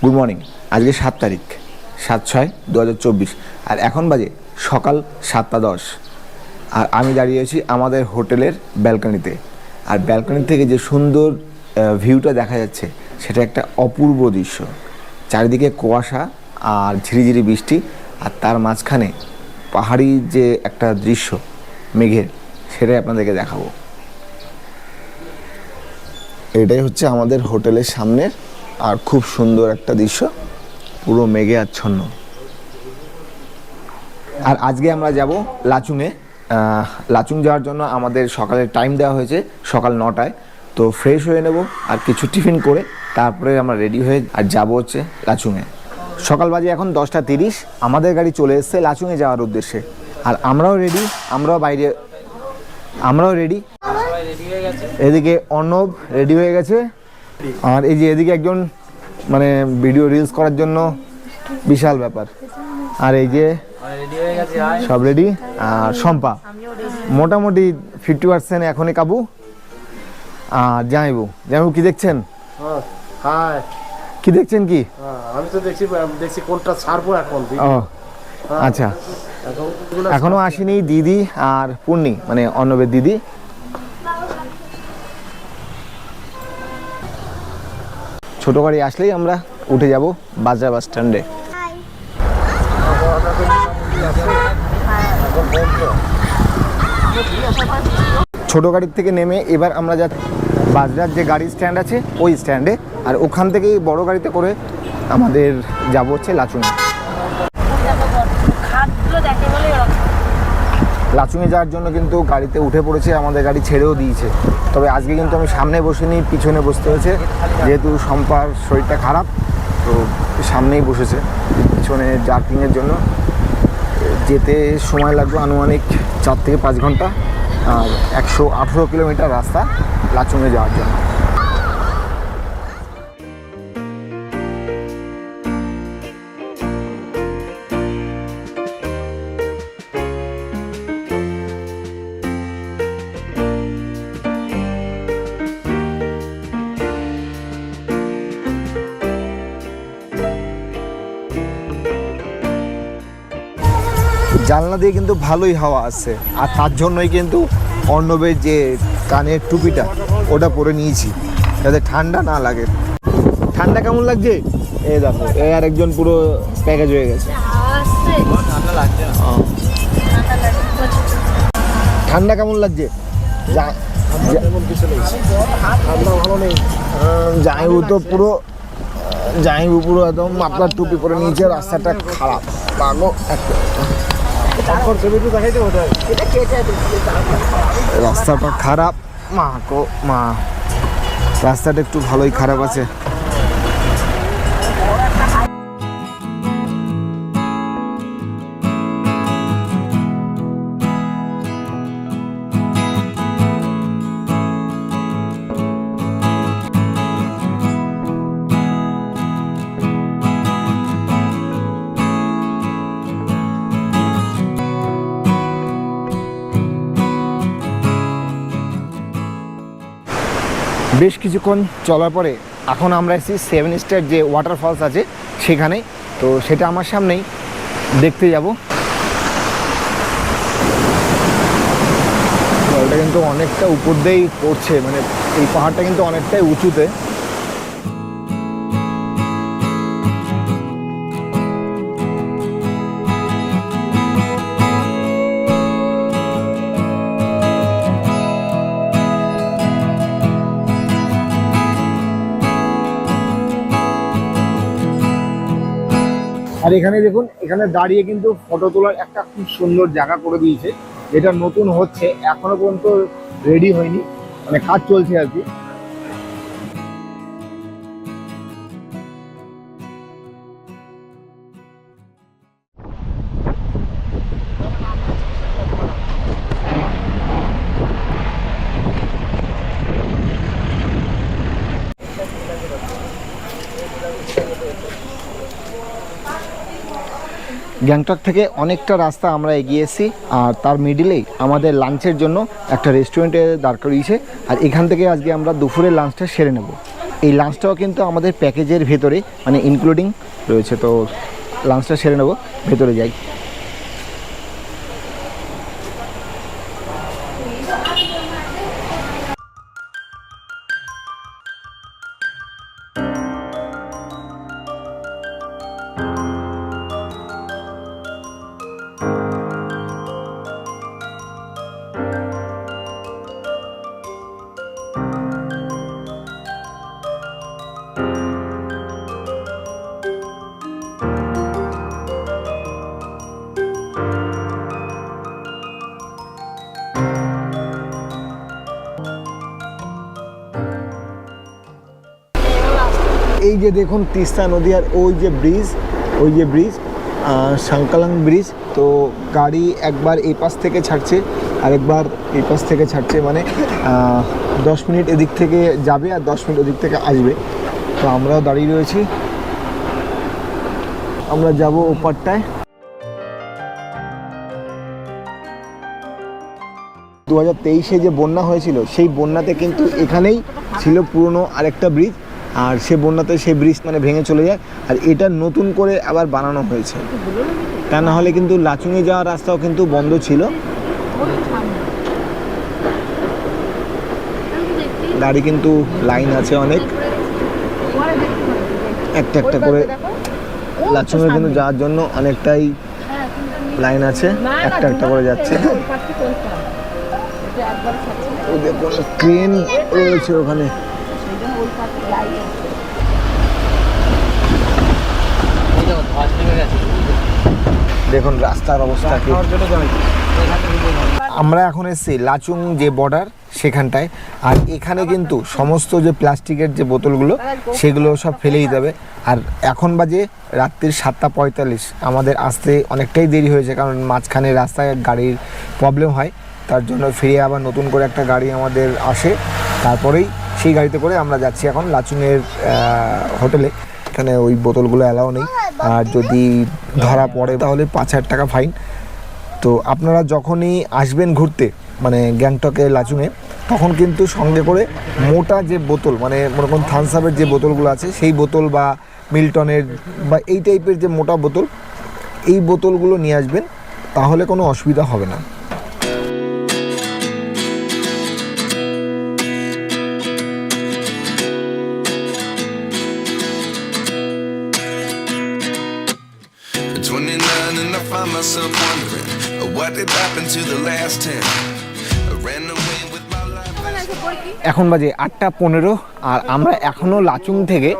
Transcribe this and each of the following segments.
Good morning. আজকে 7 তারিখ 7/6/2024 আর এখন বাজে সকাল 7:10। আর আমি দাঁড়িয়ে আছি আমাদের হোটেলের ব্যালকনিতে। আর ব্যালকনি থেকে যে সুন্দর ভিউটা দেখা যাচ্ছে সেটা একটা অপূর্ব দৃশ্য। চারিদিকে কুয়াশা আর ঝিরিঝিরি বৃষ্টি, আর তার মাঝখানে পাহাড়ি যে একটা দৃশ্য মেঘের, সেটাই আপনাদেরকে দেখাবো। এটাই হচ্ছে আমাদের হোটেলের সামনের আর খুব সুন্দর একটা দৃশ্য, পুরো মেঘে আচ্ছন্ন। আর আজকে আমরা যাব লাচুংয়ে। লাচুং যাওয়ার জন্য আমাদের সকালের টাইম দেওয়া হয়েছে সকাল 9টায়। তো ফ্রেশ হয়ে নেব আর কিছু টিফিন করে তারপরে আমরা রেডি হয়ে আর যাব হচ্ছে লাচুংয়ে। সকাল বাজে এখন 10:30। আমাদের গাড়ি চলে এসেছে লাচুংয়ে যাওয়ার উদ্দেশ্যে। আর আমরাও রেডি, আমরাও রেডি। এদিকে অর্ণব রেডি হয়ে গেছে, আর এই যে এদিকে একজন মানে ভিডিও রিলস করার জন্য বিশাল ব্যাপার। আর এই যে সব রেডি। আর শম্পা মোটামুটি 50% এখনই কাবু। আর জামাইবু কি দেখছেন? কি দেখছেন? কি আমি তো দেখছি কোনটা ছাড়বো এখন। ও আচ্ছা, এখনো আসেনি দিদি আর পূর্ণি, মানে অর্ণবের দিদি। ছোট গাড়ি আসলেই আমরা উঠে যাব বাজার বাস স্ট্যান্ডে। ছোট গাড়ির থেকে নেমে এবার আমরা যা বাজার যে গাড়ি স্ট্যান্ড আছে ওই স্ট্যান্ডে, আর ওখান থেকেই বড় গাড়িতে করে আমাদের যাব হচ্ছে লাচুংয়ে। লাচুংয়ে যাওয়ার জন্য কিন্তু গাড়িতে উঠে পড়েছে, আমাদের গাড়ি ছেড়েও দিয়েছে। তবে আজকে কিন্তু আমি সামনে বসিনি, পিছনে বসতে হয়েছে, যেহেতু শম্পার শরীরটা খারাপ। তো সামনেই বসেছে, পিছনে জার্কিংয়ের জন্য। যেতে সময় লাগবে আনুমানিক 4 থেকে 5 ঘন্টা, আর 118 কিলোমিটার রাস্তা লাচুংয়ে যাওয়ার জন্য। জানলা দিয়ে কিন্তু ভালোই হাওয়া আসছে, আর তার জন্যই কিন্তু অর্ণবের যে কানের টুপিটা ওটা পরে নিয়েছি যাতে ঠান্ডা না লাগে। ঠান্ডা কেমন লাগছে? এই দেখো, এই আর একজন পুরো প্যাকেজ হয়ে গেছে। ঠান্ডা কেমন লাগছে? জামাইবু তো পুরো একদম মাপলার টুপি পরে নিয়েছে। রাস্তাটা খারাপ লাগো একটা, রাস্তাটা খারাপ। রাস্তাটা একটু ভালোই খারাপ আছে। বেশ কিছুক্ষণ চলার পরে এখন আমরা এসেছি 7 স্টার যে ওয়াটারফলস আছে সেখানে। তো সেটা আমার সামনেই, দেখতে যাব। জলটা কিন্তু অনেকটা উপর দিয়েই পড়ছে, মানে এই পাহাড়টা কিন্তু অনেকটাই উঁচুতে। আর এখানে দেখুন, এখানে দাঁড়িয়ে কিন্তু ফটো তোলার একটা খুব সুন্দর জায়গা করে দিয়েছে, যেটা নতুন হচ্ছে, এখনো পর্যন্ত রেডি হয়নি, মানে কাজ চলছে আর কি। গ্যাংটক থেকে অনেকটা রাস্তা আমরা এগিয়েছি, আর তার মিডিলেই আমাদের লাঞ্চের জন্য একটা রেস্টুরেন্টে দাঁড় করিয়েছে। আর এখান থেকে আজকে আমরা দুপুরের লাঞ্চটা সেরে নেব। এই লাঞ্চটাও কিন্তু আমাদের প্যাকেজের ভেতরে মানে ইনক্লুডিং রয়েছে। তো লাঞ্চটা সেরে নেবো, ভেতরে যাই। এই যে দেখুন তিস্তা নদী আর ওই যে ব্রিজ সাংকালাং ব্রিজ। তো গাড়ি একবার এই পাশ থেকে ছাড়ছে আর একবার এই পাশ থেকে ছাড়ছে, মানে 10 মিনিট এদিক থেকে যাবে আর 10 মিনিট ওদিক থেকে আসবে। তো আমরাও দাঁড়িয়ে রয়েছি, আমরা যাব ওপারটায়। 2023-এ যে বন্যা হয়েছিল সেই বন্যাতে কিন্তু এখানেই ছিল পুরনো আরেকটা ব্রিজ, আর সে বন্যাতে সেই ব্রিজ মানে ভেঙে চলে যায়, আর এটা নতুন করে আবার বানানো হয়েছে। তা না হলে কিন্তু লাচুংয়ে যাওয়ার রাস্তাও কিন্তু বন্ধ ছিল। গাড়ি কিন্তু লাইন আছে অনেক, একটা একটা করে লাচুংয়ে কিন্তু যাওয়ার জন্য অনেকটাই লাইন আছে, একটা একটা করে যাচ্ছে। দেখুন ট্রেন রয়েছে ওখানে। দেখুন রাস্তার অবস্থা কি। আমরা এখন এসেছি লাচুং যে বর্ডার সেখানটায়, আর এখানে কিন্তু সমস্ত যে প্লাস্টিকের যে বোতলগুলো সেগুলো সব ফেলে দিতে হবে। আর এখন বাজে রাত্রির 7:45, আমাদের আসতে অনেকটাই দেরি হয়েছে, কারণ মাঝখানে রাস্তায় গাড়ির প্রবলেম হয়, তার জন্য ফিরে আবার নতুন করে একটা গাড়ি আমাদের আসে, তারপরেই সেই গাড়িতে করে আমরা যাচ্ছি এখন লাচুংয়ের হোটেলে। এখানে ওই বোতলগুলো অ্যালাও নেই, আর যদি ধরা পড়ে তাহলে 5,000 টাকা ফাইন। তো আপনারা যখনই আসবেন ঘুরতে মানে গ্যাংটকে লাচুংয়ে, তখন কিন্তু সঙ্গে করে মোটা যে বোতল মানে মনে করুন থামস আপের যে বোতলগুলো আছে সেই বোতল বা মিল্টনের বা এই টাইপের যে মোটা বোতল, এই বোতলগুলো নিয়ে আসবেন, তাহলে কোনো অসুবিধা হবে না। Myself wondering what did happen to the last 10. I ran away with my life. এখন বাজে 8:15 আর আমরা এখনও লাচুং থেকে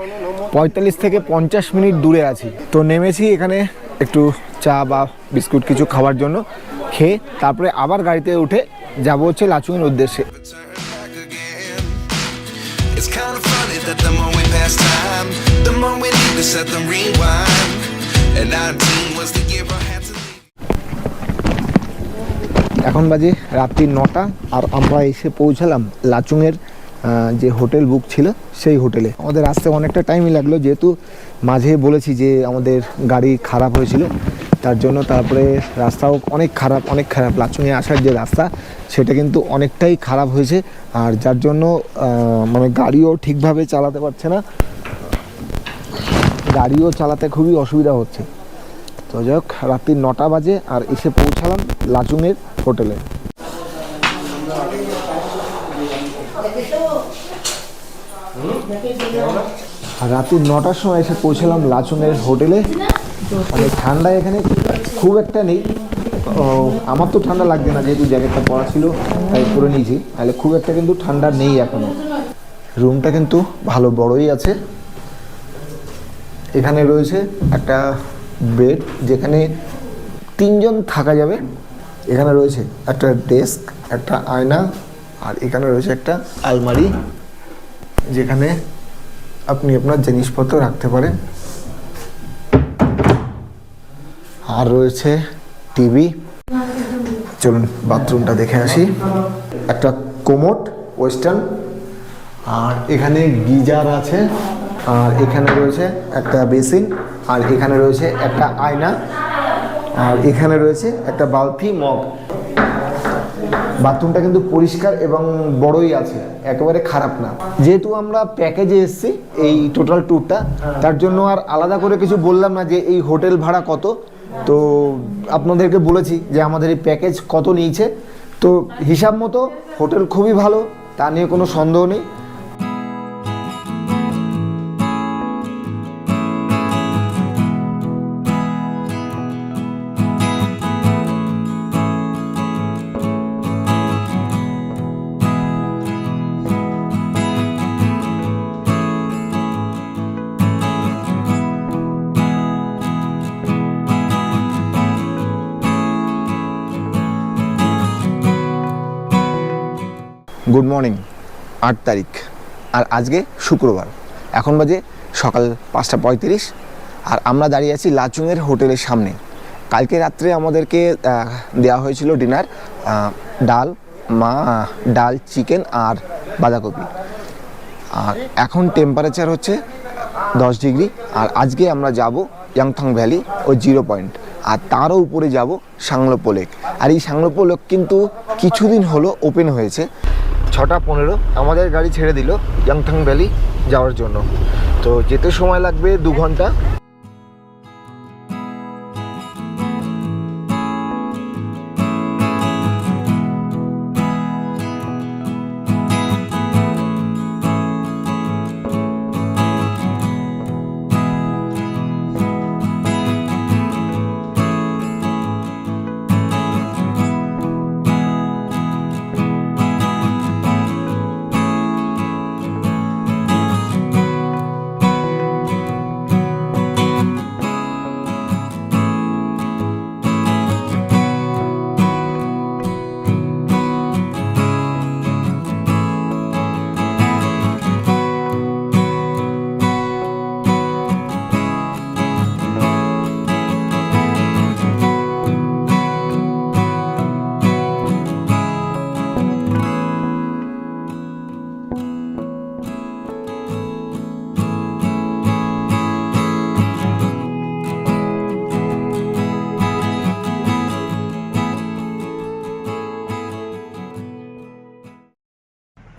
45 থেকে 50 মিনিট দূরে আছি। তো নেমেছি এখানে একটু চা বা বিস্কুট কিছু খাওয়ার জন্য, খেয়ে তারপরে আবার গাড়িতে উঠে যাব হচ্ছে লাচুংয়ের উদ্দেশ্যে। It's kind of funny that the more we pass time, the more we need to set them rewind. And 19 was the year I had to. এখন বাজে রাত্রি 9টা আর আমরা এসে পৌঁছালাম লাচুংয়ের যে হোটেল বুক ছিল সেই হোটেলে। আমাদের আসতে অনেকটা টাইমই লাগলো, যেহেতু মাঝে বলেছি যে আমাদের গাড়ি খারাপ হয়েছিল, তার জন্য। তারপরে রাস্তাও অনেক খারাপ লাচুংয়ে আসার যে রাস্তা সেটা কিন্তু অনেকটাই খারাপ হয়েছে, আর যার জন্য মানে গাড়িও ঠিকভাবে চালাতে পারছে না, গাড়িও চালাতে খুবই অসুবিধা হচ্ছে। তো যাই হোক, রাত্রি 9টা বাজে আর এসে পৌঁছালাম লাচুংয়ের হোটেলে। আর রাত্রি 9টার সময় এসে পৌঁছালাম লাচুংয়ের হোটেলে। অনেক ঠান্ডা এখানে খুব একটা নেই, আমার তো ঠান্ডা লাগছে না যেহেতু জ্যাকেটটা পরা ছিল তাই পরে নিয়েছি, তাহলে খুব একটা কিন্তু ঠান্ডা নেই এখনো। রুমটা কিন্তু ভালো বড়ই আছে। এখানে রয়েছে একটা বেড যেখানে 3 জন থাকা যাবে। এখানে রয়েছে একটা ডেস্ক, একটা আয়না, আর এখানে রয়েছে একটা আলমারি যেখানে আপনি আপনার জিনিসপত্র রাখতে পারেন। আর রয়েছে টিভি। চলুন বাথরুমটা দেখে আসি। একটা কোমোড ওয়েস্টার্ন, আর এখানে গিজার আছে, আর এখানে রয়েছে একটা বেসিন, আর এখানে রয়েছে একটা আয়না, আর এখানে রয়েছে একটা বালতি মগ। বাথরুমটা কিন্তু পরিষ্কার এবং বড়ই আছে, একেবারে খারাপ না। যেহেতু আমরা প্যাকেজে এসেছি এই টোটাল ট্যুরটা, তার জন্য আর আলাদা করে কিছু বললাম না যে এই হোটেল ভাড়া কত। তো আপনাদেরকে বলেছি যে আমাদের এই প্যাকেজ কত নিয়েছে। তো হিসাব মতো হোটেল খুবই ভালো, তা নিয়ে কোনো সন্দেহ নেই। গুড মর্নিং, 8 তারিখ, আর আজকে শুক্রবার। এখন বাজে সকাল 5:35, আর আমরা দাঁড়িয়ে আছি লাচুংয়ের হোটেলের সামনে। কালকে রাত্রে আমাদেরকে দেওয়া হয়েছিল ডিনার, ডাল চিকেন আর বাঁধাকপি। আর এখন টেম্পারেচার হচ্ছে 10 ডিগ্রি। আর আজকে আমরা যাব ইয়াংথং ভ্যালি ও 0 পয়েন্ট, আর তারও উপরে যাব সাংলোপো লেক। আর এই সাংলোপো লেক কিন্তু কিছুদিন হলো ওপেন হয়েছে। 6:15 আমাদের গাড়ি ছেড়ে দিল ইয়াংথং ভ্যালি যাওয়ার জন্য। তো যেতে সময় লাগবে 2 ঘন্টা।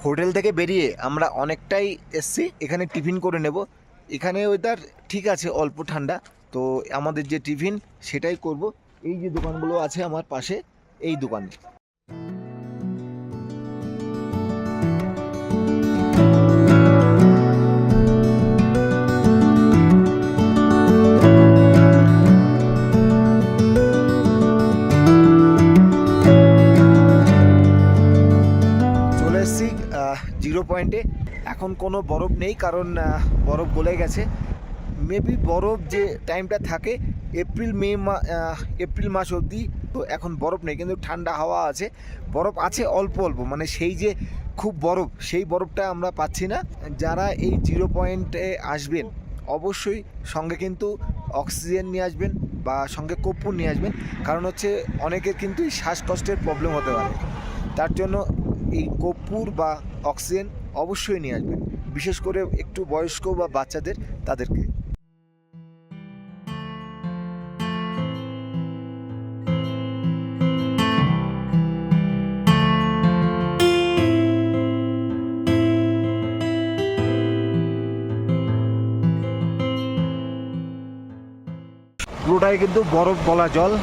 হোটেল থেকে বেরিয়ে আমরা অনেকটাই এসছি, এখানে টিফিন করে নেব। এখানে ওয়েদার ঠিক আছে, অল্প ঠান্ডা, তো আমাদের যে টিফিন সেটাই করব। এই যে দোকানগুলো আছে আমার পাশে, এই দোকানে। জিরো পয়েন্টে এখন কোনো বরফ নেই, কারণ বরফ গলে গেছে। মেবি বরফ যে টাইমটা থাকে এপ্রিল মাস অবধি, তো এখন বরফ নেই, কিন্তু ঠান্ডা হাওয়া আছে। বরফ আছে অল্প অল্প, মানে সেই যে খুব বরফ, সেই বরফটা আমরা পাচ্ছি না। যারা এই 0 পয়েন্টে আসবেন অবশ্যই সঙ্গে কিন্তু অক্সিজেন নিয়ে আসবেন বা সঙ্গে কর্পূর নিয়ে আসবেন, কারণ হচ্ছে অনেকের কিন্তু এই শ্বাসকষ্টের প্রবলেম হতে পারে। তার জন্য এই কর্পূর বা অক্সিজেন অবশ্যই নিয়ে আসবেন, বিশেষ করে একটু বয়স্ক বা বাচ্চাদের, তাদেরকে। পুরোটাই কিন্তু বরফ গলা জল।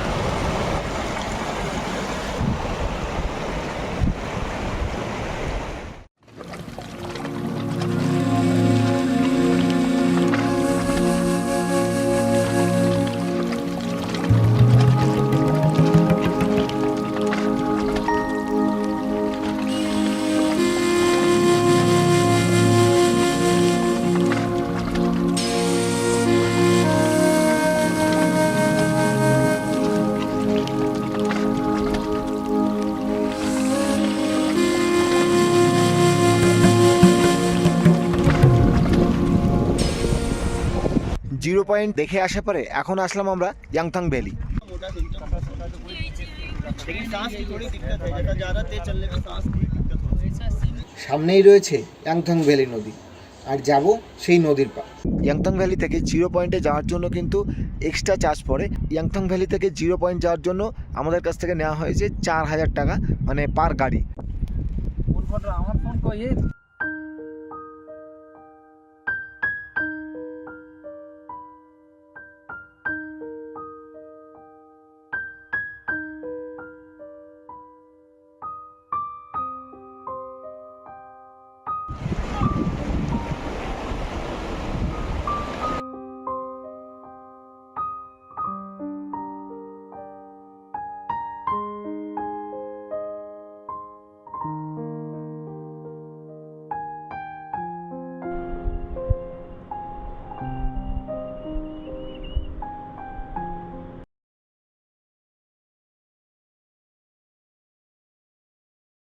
জিরো পয়েন্ট দেখে আসা পরে এখন আসলাম আমরা ইয়াংথং ভ্যালি। সামনেই রয়েছে ইয়াংথং ভ্যালি নদী, আর যাব সেই নদীর পার। ইয়াংথং ভ্যালি থেকে জিরো পয়েন্টে যাওয়ার জন্য কিন্তু এক্সট্রা চার্জ পড়ে। ইয়াংথং ভ্যালি থেকে জিরো পয়েন্ট যাওয়ার জন্য আমাদের কাছ থেকে নেওয়া হয়েছে 4,000 টাকা, মানে পার গাড়ি। আমার ফোন কই